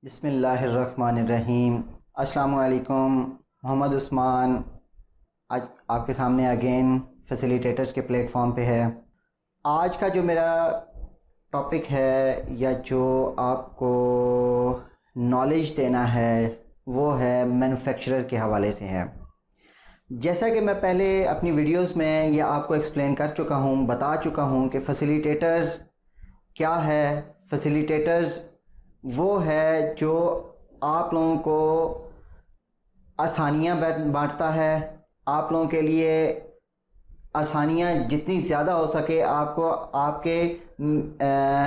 बिस्मिल्लाहिर्रहमानिर्रहीम। अस्सलामुअलैकुम। मोहम्मद उस्मान आज आपके सामने अगेन फैसिलिटेटर्स के प्लेटफॉर्म पे है। आज का जो मेरा टॉपिक है या जो आपको नॉलेज देना है वो है मैन्युफैक्चरर के हवाले से है। जैसा कि मैं पहले अपनी वीडियोस में ये आपको एक्सप्लेन कर चुका हूँ, बता चुका हूँ कि फैसिलिटेटर्स क्या है। फैसिलिटेटर्स वो है जो आप लोगों को आसानियाँ बांटता है, आप लोगों के लिए आसानियाँ जितनी ज़्यादा हो सके आपको आपके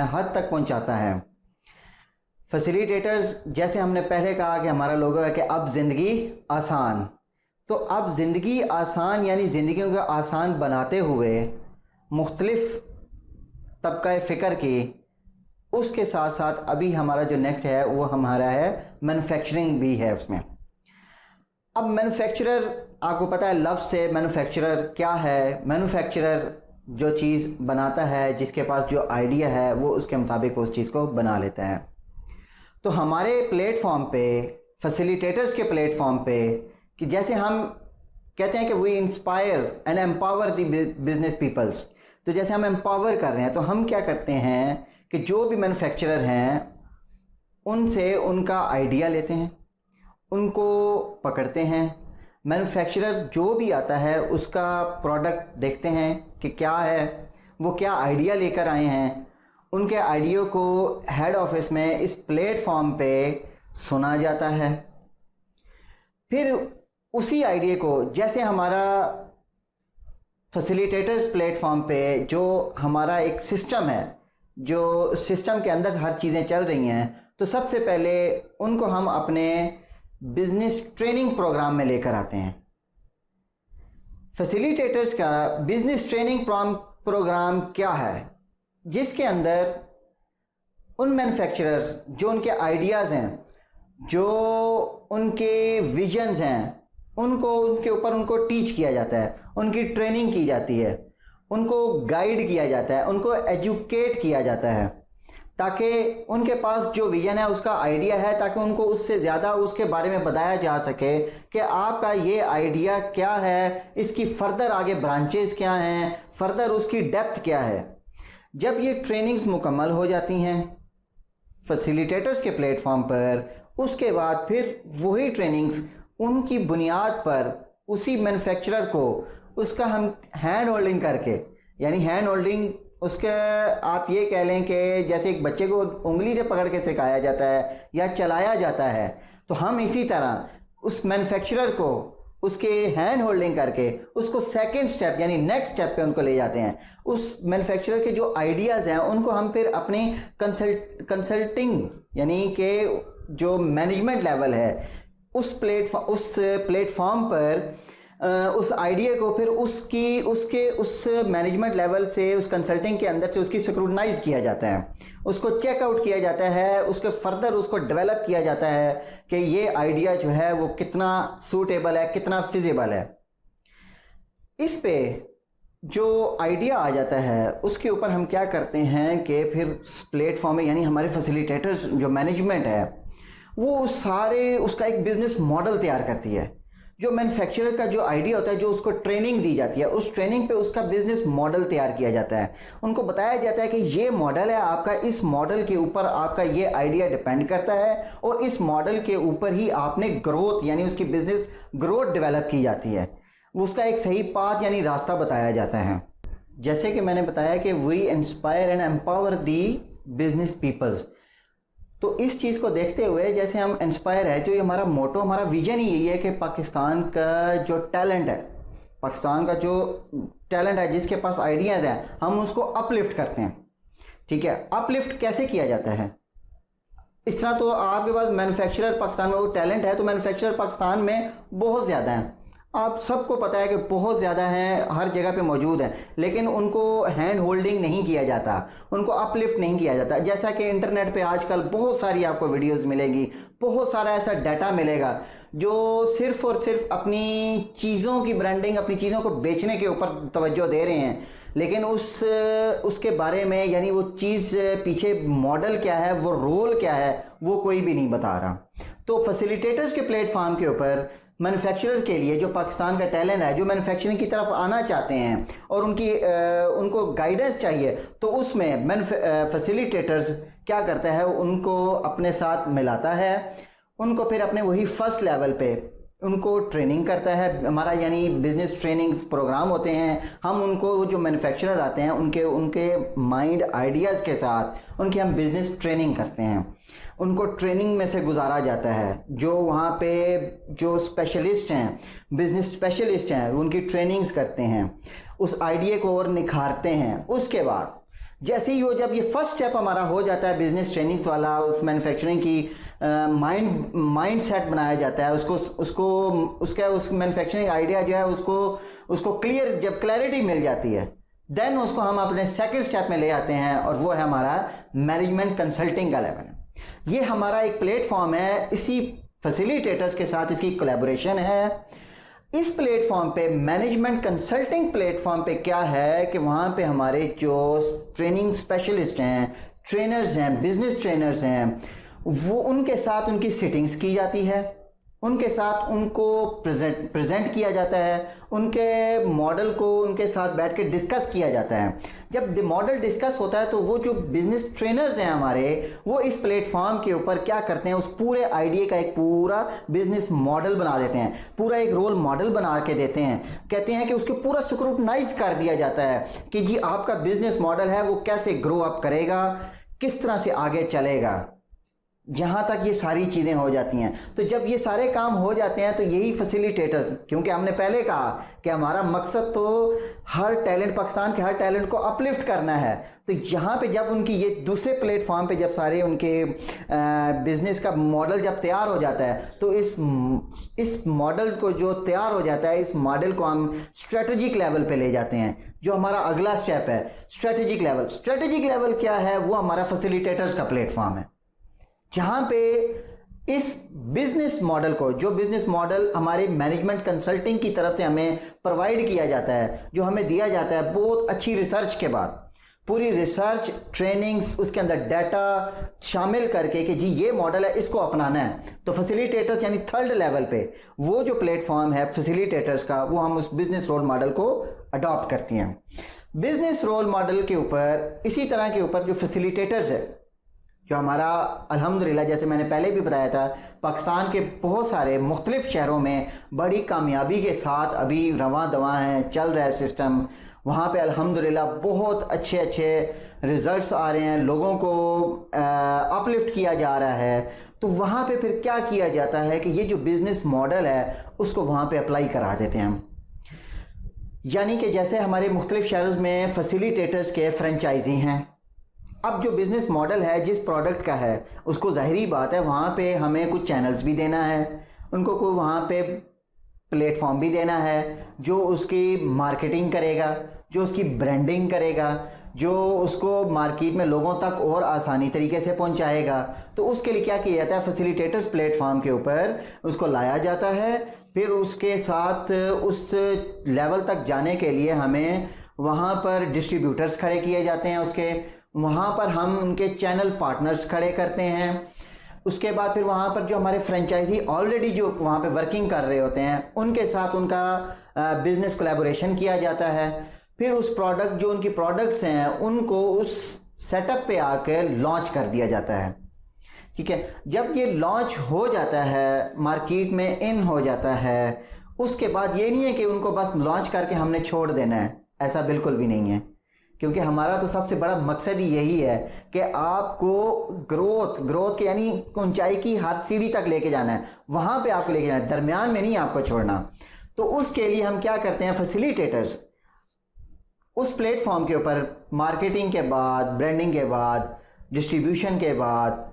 हद तक पहुंचाता है। फैसिलिटेटर्स जैसे हमने पहले कहा कि हमारा लोगो है कि अब ज़िंदगी आसान, तो अब ज़िंदगी आसान यानी ज़िंदगियों को आसान बनाते हुए मुख्तलिफ़ तबका फ़िक्र की, उसके साथ साथ अभी हमारा जो नेक्स्ट है वो हमारा है मैन्युफैक्चरिंग भी है उसमें। अब मैन्युफैक्चरर आपको पता है लफ्ज़ से मैन्युफैक्चरर क्या है। मैन्युफैक्चरर जो चीज़ बनाता है, जिसके पास जो आइडिया है वो उसके मुताबिक उस चीज़ को बना लेता है। तो हमारे प्लेटफॉर्म पे, फैसिलिटेटर्स के प्लेटफॉर्म पे, कि जैसे हम कहते हैं कि we inspire and empower the business peoples, तो जैसे हम एम्पावर कर रहे हैं तो हम क्या करते हैं कि जो भी मैन्युफैक्चरर हैं उनसे उनका आइडिया लेते हैं, उनको पकड़ते हैं। मैन्युफैक्चरर जो भी आता है उसका प्रोडक्ट देखते हैं कि क्या है, वो क्या आइडिया लेकर आए हैं। उनके आइडिया को हेड ऑफिस में इस प्लेटफॉर्म पे सुना जाता है। फिर उसी आइडिया को, जैसे हमारा फैसिलिटेटर्स प्लेटफॉर्म पे जो हमारा एक सिस्टम है, जो सिस्टम के अंदर हर चीज़ें चल रही हैं, तो सबसे पहले उनको हम अपने बिजनेस ट्रेनिंग प्रोग्राम में लेकर आते हैं। फैसिलिटेटर्स का बिजनेस ट्रेनिंग प्रोग्राम क्या है, जिसके अंदर उन मैन्युफैक्चरर्स जो उनके आइडियाज़ हैं, जो उनके विजन्स हैं, उनको उनके ऊपर उनको टीच किया जाता है, उनकी ट्रेनिंग की जाती है, उनको गाइड किया जाता है, उनको एजुकेट किया जाता है, ताकि उनके पास जो विजन है, उसका आइडिया है, ताकि उनको उससे ज़्यादा उसके बारे में बताया जा सके कि आपका ये आइडिया क्या है, इसकी फ़र्दर आगे ब्रांचेस क्या हैं, फ़र्दर उसकी डेप्थ क्या है। जब ये ट्रेनिंग्स मुकम्मल हो जाती हैं फैसिलिटेटर्स के प्लेटफॉर्म पर, उसके बाद फिर वही ट्रेनिंग्स उनकी बुनियाद पर उसी मैन्युफैक्चरर को उसका हम हैंड होल्डिंग करके, यानी हैंड होल्डिंग उसके आप ये कह लें कि जैसे एक बच्चे को उंगली से पकड़ के सिखाया जाता है या चलाया जाता है, तो हम इसी तरह उस मैन्युफैक्चरर को उसके हैंड होल्डिंग करके उसको सेकंड स्टेप यानी नेक्स्ट स्टेप पे उनको ले जाते हैं। उस मैन्युफैक्चरर के जो आइडियाज़ हैं उनको हम फिर अपनी कंसल्टिंग यानी कि जो मैनेजमेंट लेवल है उस प्लेटफॉर्म पर उस आइडिया को फिर उस मैनेजमेंट लेवल से, उस कंसल्टिंग के अंदर से उसकी स्क्रूटनाइज किया जाता है, उसको चेकआउट किया जाता है, उसके फर्दर उसको डेवलप किया जाता है कि ये आइडिया जो है वो कितना सूटेबल है, कितना फिजिबल है। इस पे जो आइडिया आ जाता है उसके ऊपर हम क्या करते हैं कि फिर प्लेटफॉर्म में यानी हमारे फैसिलिटेटर्स जो मैनेजमेंट है वो सारे उसका एक बिजनेस मॉडल तैयार करती है। जो मैन्युफैक्चरर का जो आइडिया होता है, जो उसको ट्रेनिंग दी जाती है, उस ट्रेनिंग पे उसका बिजनेस मॉडल तैयार किया जाता है। उनको बताया जाता है कि ये मॉडल है आपका, इस मॉडल के ऊपर आपका ये आइडिया डिपेंड करता है और इस मॉडल के ऊपर ही आपने ग्रोथ यानी उसकी बिजनेस ग्रोथ डेवलप की जाती है। उसका एक सही पाथ यानी रास्ता बताया जाता है। जैसे कि मैंने बताया कि we inspire and empower the business peoples, तो इस चीज़ को देखते हुए जैसे हम इंस्पायर है, जो ये हमारा मोटो, हमारा विजन ही यही है कि पाकिस्तान का जो टैलेंट है, पाकिस्तान का जो टैलेंट है, जिसके पास आइडियाज़ हैं, हम उसको अपलिफ्ट करते हैं। ठीक है, अपलिफ्ट कैसे किया जाता है? इस तरह तो आपके पास मैन्युफैक्चरर पाकिस्तान में वो टैलेंट है, तो मैन्युफैक्चरर पाकिस्तान में बहुत ज़्यादा हैं। आप सबको पता है कि बहुत ज़्यादा हैं, हर जगह पे मौजूद हैं, लेकिन उनको हैंड होल्डिंग नहीं किया जाता, उनको अपलिफ्ट नहीं किया जाता। जैसा कि इंटरनेट पे आजकल बहुत सारी आपको वीडियोस मिलेंगी, बहुत सारा ऐसा डाटा मिलेगा जो सिर्फ़ और सिर्फ अपनी चीज़ों की ब्रांडिंग, अपनी चीज़ों को बेचने के ऊपर तवज्जो दे रहे हैं, लेकिन उसके बारे में, यानी वो चीज़ पीछे मॉडल क्या है, वो रोल क्या है, वो कोई भी नहीं बता रहा। तो फैसिलिटेटर्स के प्लेटफॉर्म के ऊपर मैन्युफैक्चरर के लिए, जो पाकिस्तान का टैलेंट है, जो मैन्युफैक्चरिंग की तरफ आना चाहते हैं और उनको गाइडेंस चाहिए, तो उसमें फैसिलिटेटर्स क्या करता है, उनको अपने साथ मिलाता है, उनको फिर अपने वही फर्स्ट लेवल पे उनको ट्रेनिंग करता है। हमारा यानी बिजनेस ट्रेनिंग प्रोग्राम होते हैं, हम उनको, जो मैन्युफैक्चरर आते हैं, उनके माइंड आइडियाज़ के साथ उनकी हम बिजनेस ट्रेनिंग करते हैं, उनको ट्रेनिंग में से गुजारा जाता है। जो वहाँ पे जो स्पेशलिस्ट हैं, बिजनेस स्पेशलिस्ट हैं, उनकी ट्रेनिंग्स करते हैं, उस आइडिया को और निखारते हैं। उसके बाद जैसे ही वो, जब ये फर्स्ट स्टेप हमारा हो जाता है बिजनेस ट्रेनिंग्स वाला, उस मैन्युफैक्चरिंग की माइंड सेट बनाया जाता है, उस मैन्युफैक्चरिंग आइडिया जो है उसको क्लियर, जब क्लैरिटी मिल जाती है, देन उसको हम अपने सेकंड स्टेप में ले आते हैं, और वो है हमारा मैनेजमेंट कंसल्टिंग का लेवल। ये हमारा एक प्लेटफॉर्म है, इसी फैसिलिटेटर्स के साथ इसकी कोलैबोरेशन है। इस प्लेटफॉर्म पे, मैनेजमेंट कंसल्टिंग प्लेटफॉर्म पे क्या है कि वहाँ पे हमारे जो ट्रेनिंग स्पेशलिस्ट हैं, ट्रेनर्स हैं, बिजनेस ट्रेनर्स हैं, वो उनके साथ उनकी सिटिंग्स की जाती है, उनके साथ उनको प्रेजेंट किया जाता है, उनके मॉडल को उनके साथ बैठ के डिस्कस किया जाता है। जब मॉडल डिस्कस होता है तो वो जो बिजनेस ट्रेनर्स हैं हमारे, वो इस प्लेटफॉर्म के ऊपर क्या करते हैं, उस पूरे आइडिया का एक पूरा बिजनेस मॉडल बना देते हैं, पूरा एक रोल मॉडल बना के देते हैं। कहते हैं कि उसके पूरा स्क्रूटनाइज कर दिया जाता है कि जी आपका बिजनेस मॉडल है, वो कैसे ग्रो अप करेगा, किस तरह से आगे चलेगा। जहाँ तक ये सारी चीज़ें हो जाती हैं, तो जब ये सारे काम हो जाते हैं तो यही फैसिलिटेटर्स, क्योंकि हमने पहले कहा कि हमारा मकसद तो हर टैलेंट, पाकिस्तान के हर टैलेंट को अपलिफ्ट करना है, तो यहाँ पे जब उनकी ये दूसरे प्लेटफॉर्म पे जब सारे उनके बिजनेस का मॉडल जब तैयार हो जाता है, तो इस मॉडल को जो तैयार हो जाता है, इस मॉडल को हम स्ट्रेटजिक लेवल पे ले जाते हैं, जो हमारा अगला स्टेप है स्ट्रेटजिक लेवल। स्ट्रेटजिक लेवल क्या है, वो हमारा फैसिलिटेटर्स का प्लेटफॉर्म है, जहाँ पे इस बिजनेस मॉडल को, जो बिजनेस मॉडल हमारे मैनेजमेंट कंसल्टिंग की तरफ से हमें प्रोवाइड किया जाता है, जो हमें दिया जाता है बहुत अच्छी रिसर्च के बाद, पूरी रिसर्च ट्रेनिंग्स, उसके अंदर डाटा शामिल करके कि जी ये मॉडल है, इसको अपनाना है। तो फैसिलिटेटर्स यानी थर्ड लेवल पे वो जो प्लेटफॉर्म है फैसिलिटेटर्स का, वो हम उस बिजनेस रोल मॉडल को अडॉप्ट करती हैं। बिजनेस रोल मॉडल के ऊपर, इसी तरह के ऊपर जो फैसिलिटेटर्स है, जो हमारा अल्हम्दुलिल्लाह, जैसे मैंने पहले भी बताया था, पाकिस्तान के बहुत सारे मुख्तलिफ शहरों में बड़ी कामयाबी के साथ अभी रवां दवां हैं, चल रहा है सिस्टम। वहाँ पे अल्हम्दुलिल्लाह बहुत अच्छे रिज़ल्ट्स आ रहे हैं, लोगों को अपलिफ्ट किया जा रहा है। तो वहाँ पे फिर क्या किया जाता है कि ये जो बिज़नेस मॉडल है उसको वहाँ पे अप्लाई करा देते हैं हम। यानी कि जैसे हमारे मुख्तलिफ शहरों में फैसिलिटेटर्स के फ्रेंचाइजी हैं, अब जो बिज़नेस मॉडल है जिस प्रोडक्ट का है, उसको ज़ाहिरी बात है वहाँ पे हमें कुछ चैनल्स भी देना है, उनको कोई वहाँ पे प्लेटफॉर्म भी देना है जो उसकी मार्केटिंग करेगा, जो उसकी ब्रांडिंग करेगा, जो उसको मार्केट में लोगों तक और आसानी तरीके से पहुँचाएगा। तो उसके लिए क्या किया जाता है, फैसिलिटेटर्स प्लेटफॉर्म के ऊपर उसको लाया जाता है। फिर उसके साथ उस लेवल तक जाने के लिए हमें वहाँ पर डिस्ट्रीब्यूटर्स खड़े किए जाते हैं, उसके वहाँ पर हम उनके चैनल पार्टनर्स खड़े करते हैं। उसके बाद फिर वहाँ पर जो हमारे फ्रेंचाइजी ऑलरेडी जो वहाँ पे वर्किंग कर रहे होते हैं, उनके साथ उनका बिजनेस कोलैबोरेशन किया जाता है। फिर उस प्रोडक्ट, जो उनकी प्रोडक्ट्स हैं, उनको उस सेटअप पे आके लॉन्च कर दिया जाता है। ठीक है, जब ये लॉन्च हो जाता है, मार्केट में इन हो जाता है, उसके बाद ये नहीं है कि उनको बस लॉन्च करके हमने छोड़ देना है, ऐसा बिल्कुल भी नहीं है। क्योंकि हमारा तो सबसे बड़ा मकसद ही यही है कि आपको ग्रोथ के यानी ऊंचाई की हर सीढ़ी तक लेके जाना है, वहाँ पे आपको लेके जाना है, दरमियान में नहीं आपको छोड़ना। तो उसके लिए हम क्या करते हैं, फैसिलिटेटर्स उस प्लेटफॉर्म के ऊपर मार्केटिंग के बाद, ब्रांडिंग के बाद, डिस्ट्रीब्यूशन के बाद,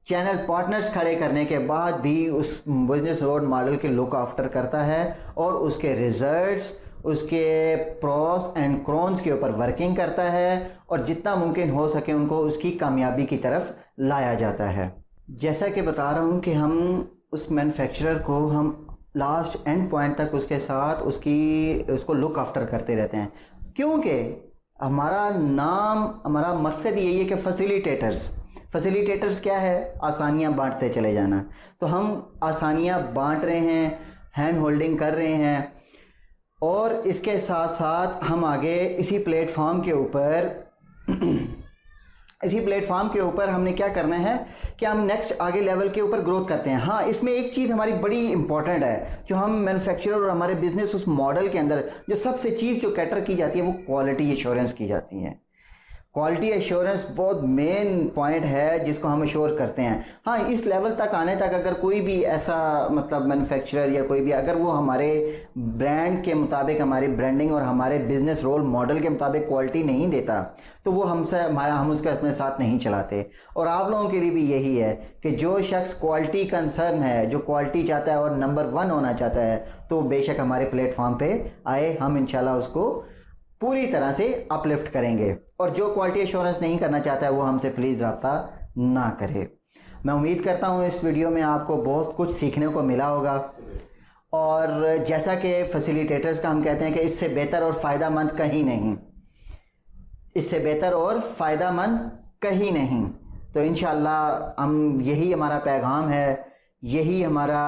चैनल पार्टनर्स खड़े करने के बाद भी उस बिजनेस रोड मॉडल के लुक आफ्टर करता है और उसके रिजल्ट्स, उसके प्रॉस एंड क्रॉन्स के ऊपर वर्किंग करता है और जितना मुमकिन हो सके उनको उसकी कामयाबी की तरफ लाया जाता है। जैसा कि बता रहा हूँ कि हम उस मैन्युफैक्चरर को हम लास्ट एंड पॉइंट तक उसके साथ उसको लुक आफ्टर करते रहते हैं, क्योंकि हमारा नाम, हमारा मकसद यही है कि फैसिलिटेटर्स क्या है? आसानियाँ बांटते चले जाना। तो हम आसानियाँ बांट रहे हैं, हैंड होल्डिंग कर रहे हैं और इसके साथ साथ हम आगे इसी प्लेटफॉर्म के ऊपर हमने क्या करना है कि हम नेक्स्ट आगे लेवल के ऊपर ग्रोथ करते हैं। हाँ, इसमें एक चीज़ हमारी बड़ी इंपॉर्टेंट है, जो हम मैन्युफैक्चरर और हमारे बिजनेस उस मॉडल के अंदर जो सबसे चीज़ जो कैटर की जाती है वो क्वालिटी एश्योरेंस की जाती है। क्वालिटी एश्योरेंस बहुत मेन पॉइंट है जिसको हम एश्योर करते हैं। हाँ, इस लेवल तक आने तक अगर कोई भी ऐसा मतलब मैन्युफैक्चरर या कोई भी अगर वो हमारे ब्रांड के मुताबिक, हमारी ब्रांडिंग और हमारे बिजनेस रोल मॉडल के मुताबिक क्वालिटी नहीं देता तो वो हम उसका अपने साथ नहीं चलाते। और आप लोगों के लिए भी यही है कि जो शख्स क्वालिटी कंसर्न है, जो क्वालिटी चाहता है और नंबर 1 होना चाहता है, तो बेशक हमारे प्लेटफॉर्म पे आए, हम इंशाल्लाह उसको पूरी तरह से अपलिफ्ट करेंगे। और जो क्वालिटी एश्योरेंस नहीं करना चाहता है वो हमसे प्लीज़ रब्ता ना करे। मैं उम्मीद करता हूँ इस वीडियो में आपको बहुत कुछ सीखने को मिला होगा और जैसा कि फैसिलिटेटर्स का हम कहते हैं कि इससे बेहतर और फ़ायदामंद कहीं नहीं, इससे बेहतर और फ़ायदामंद कहीं नहीं। तो इंशाअल्लाह हम यही हमारा पैगाम है, यही हमारा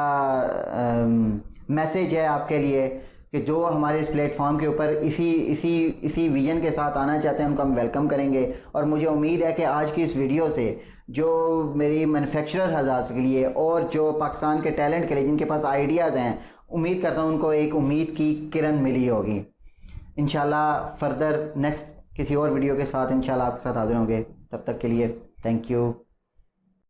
मैसेज है आपके लिए कि जो हमारे इस प्लेटफॉर्म के ऊपर इसी विजन के साथ आना चाहते हैं उनको हम वेलकम करेंगे। और मुझे उम्मीद है कि आज की इस वीडियो से जो मेरी मैन्युफैक्चरर हज़ार के लिए और जो पाकिस्तान के टैलेंट के लिए जिनके पास आइडियाज़ हैं, उम्मीद करता हूँ उनको एक उम्मीद की किरण मिली होगी। इंशाल्लाह फर्दर नेक्स्ट किसी और वीडियो के साथ इंशाल्लाह आपके साथ हाजिर होंगे। तब तक के लिए थैंक यू।